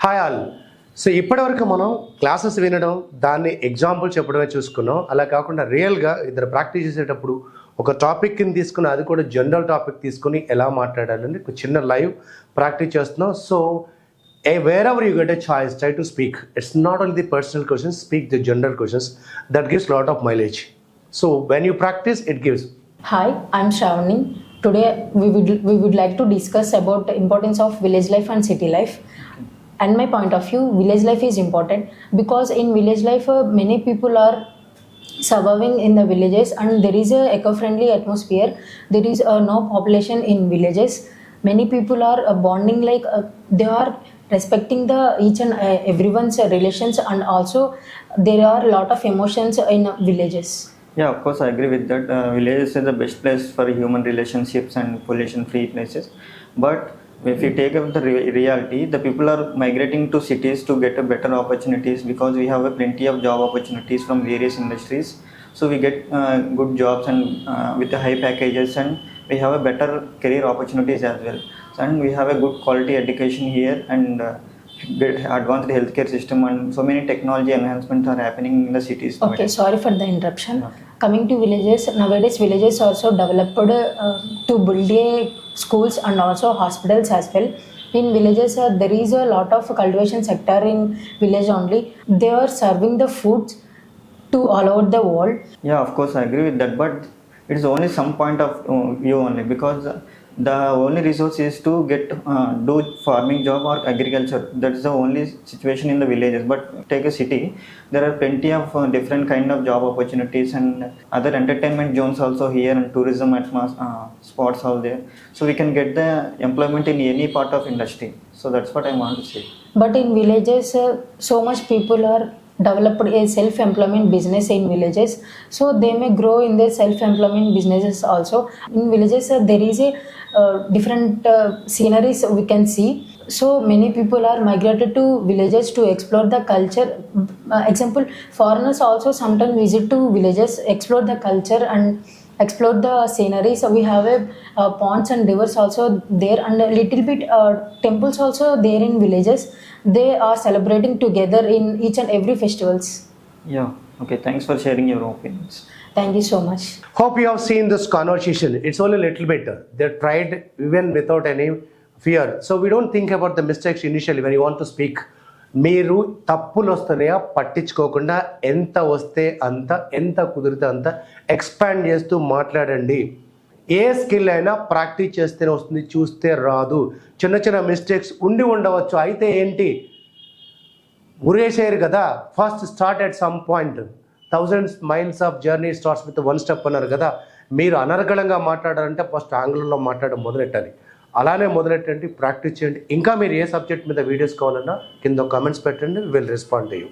Hi all. So ఇప్పటివరకు మనం classes వినడం, దాన్ని ఎగ్జాంపుల్ చెప్పడమే చూసుకున్నాం. అలా కాకుండా రియల్గా ఇద్దరు ప్రాక్టీస్ చేసేటప్పుడు ఒక టాపిక్ కింద తీసుకుని, అది కూడా జనరల్ టాపిక్ తీసుకుని ఎలా మాట్లాడాలని ఒక చిన్న లైవ్ ప్రాక్టీస్ చేస్తున్నాం. So wherever you get a choice, try to speak. It's not only the personal questions, speak the general questions. That gives lot of mileage. So when you practice, it gives. Hi, I'm Shravani. Today we would like to discuss about the importance of village life and city life. And my point of view, village life is important because in village life many people are surviving in the villages and there is a eco-friendly atmosphere. There is no population in villages. Many people are bonding like they are respecting the each and everyone's relations, and also there are a lot of emotions in villages. Yeah, of course, I agree with that. Villages is the best place for human relationships and pollution-free places. But if you take up the reality, the people are migrating to cities to get a better opportunities because we have a plenty of job opportunities from various industries. So we get good jobs and with the high packages, and we have a better career opportunities as well. And we have a good quality education here and advanced healthcare system, and so many technology enhancements are happening in the cities. Okay, sorry for the interruption. Okay. Coming to villages, nowadays villages also developed to build schools and also hospitals as well. In villages, there is a lot of cultivation sector in village only. They are serving the foods to all over the world. Yeah, of course, I agree with that, but it's only some point of view only, because the only resource is to get do farming job or agriculture. That is the only situation in the villages. But take a city, there are plenty of different kind of job opportunities and other entertainment zones also here, and tourism spots all there. So we can get the employment in any part of industry. So that's what I want to say. But in villages, so much people are developed a self-employment business in villages, so they may grow in their self-employment businesses also. In villages, there is a different sceneries we can see. So many people are migrated to villages to explore the culture. Example, foreigners also sometimes visit to villages, explore the culture and explore the scenery. So we have a ponds and rivers also there, and a little bit temples also there in villages. They are celebrating together in each and every festivals. Yeah, okay, thanks for sharing your opinions. Thank you so much. Hope you have seen this conversation. It's only a little bit. They tried even without any fear. So we don't think about the mistakes initially when you want to speak. మీరు తప్పులు వస్తున్నాయా పట్టించుకోకుండా ఎంత వస్తే అంత, ఎంత కుదిరితే అంత ఎక్స్పాండ్ చేస్తూ మాట్లాడండి. ఏ స్కిల్ అయినా ప్రాక్టీస్ చేస్తేనే వస్తుంది, చూస్తే రాదు. చిన్న చిన్న మిస్టేక్స్ ఉండవచ్చు, అయితే ఏంటి, ఉరేసేయరు కదా. First start at some point. 1000 miles of journey starts with 1 step అన్నారు కదా. మీరు అనర్గళంగా మాట్లాడాలంటే ఫస్ట్ ఆంగ్లంలో మాట్లాడడం మొదలెట్టాలి. అలానే మొదలెట్టండి, ప్రాక్టీస్ చేయండి. ఇంకా మీరు ఏ సబ్జెక్ట్ మీద వీడియోస్ కావాలన్నా కింద కామెంట్స్ పెట్టండి, విల్ రెస్పాండ్ టు యూ.